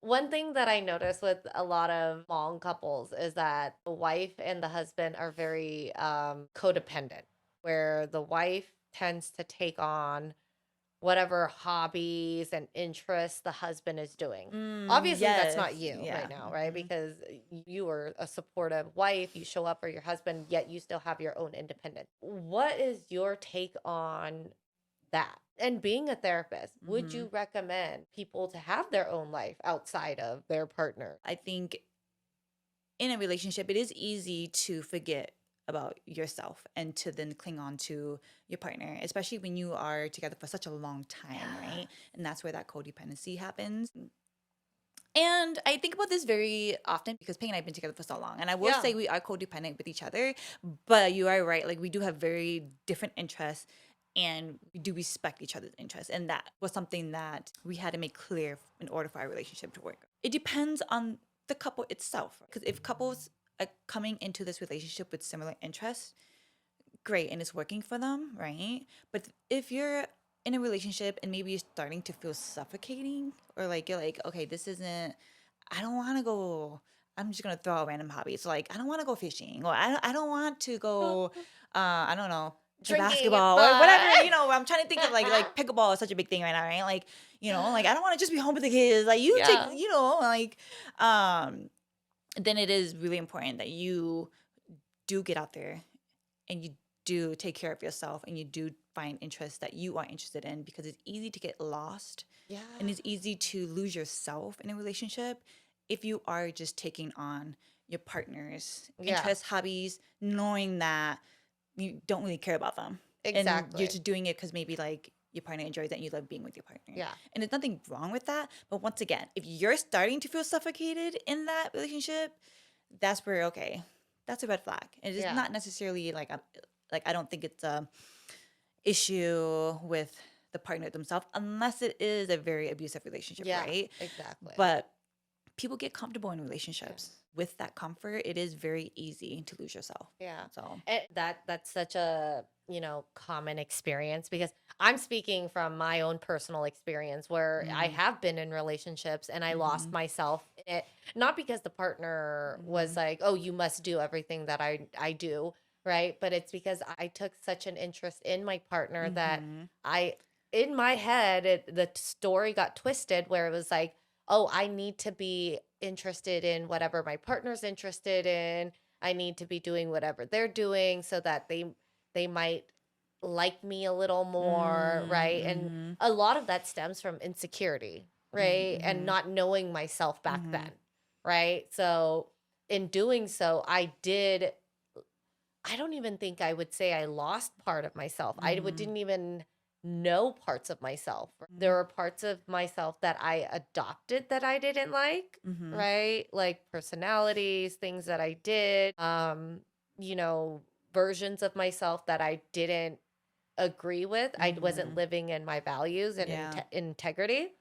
One thing that I notice with a lot of Hmong couples is that the wife and the husband are very codependent, where the wife tends to take on whatever hobbies and interests the husband is doing. Obviously, that's not Yes. you right Yeah. now, right? Because you are a supportive wife, you show up for your husband, yet you still have your own independence. What is your take on that? And being a therapist, would Mm-hmm. you recommend people to have their own life outside of their partner? I think in a relationship, it is easy to forget about yourself and to then cling on to your partner, especially when you are together for such a long time, Yeah. right? And that's where that codependency happens. And I think about this very often because Peng and I have been together for so long. And I will Yeah. say we are codependent with each other, but you are right. Like we do have very different interests and we do respect each other's interests. And that was something that we had to make clear in order for our relationship to work. It depends on the couple itself. Because if couples are coming into this relationship with similar interests, great, and it's working for them, right? But if you're in a relationship and maybe you're starting to feel suffocating, or like you're like, okay, this isn't, I don't want to go, I'm just gonna throw out random hobbies. Like I don't want to go fishing, or I don't want to go, I don't know, play Drinking is basketball or fun. whatever. I'm trying to think of like pickleball is such a big thing right now, right? Like like I don't want to just be home with the kids. Like you take, Yeah. um, then it is really important that you do get out there and you do take care of yourself and you do find interests that you are interested in, because it's easy to get lost Yeah. and it's easy to lose yourself in a relationship if you are just taking on your partner's Yeah. interests, hobbies, knowing that you don't really care about them. And you're Exactly. just doing it because maybe like your partner enjoys it and you love being with your partner. Yeah. And there's nothing wrong with that. But once again, if you're starting to feel suffocated in that relationship, that's where, okay, that's a red flag. It is Yeah. not necessarily like I don't think it's a issue with the partner themselves unless it is a very abusive relationship, Yeah. right? Exactly. But people get comfortable in Yeah. relationships. With that comfort, it is very easy to lose yourself. Yeah. So, And that's such a, common experience because I'm speaking from my own personal experience where I mm, have been in relationships and I lost mhm, myself in it, not because the partner was mhm, like, "Oh, you must do everything that I do," right? But it's because I took such an interest in my partner that mhm, I in my head the story got twisted where it was like, "Oh, I need to be interested in whatever my partner's interested in. I need to be doing whatever they're doing so that they might like me a little more, right?" And mhm, a lot of that stems from insecurity, right? And mhm, not knowing myself back mhm, then, right? So in doing so, I don't even think I would say I lost part of myself. mhm, Didn't even know parts of myself. There mhm, were parts of myself that I adopted that I didn't like, mhm, right? Like personalities, things that I did, you know, versions of myself that I didn't agree with. I wasn't mhm. living in my values and Yeah. integrity.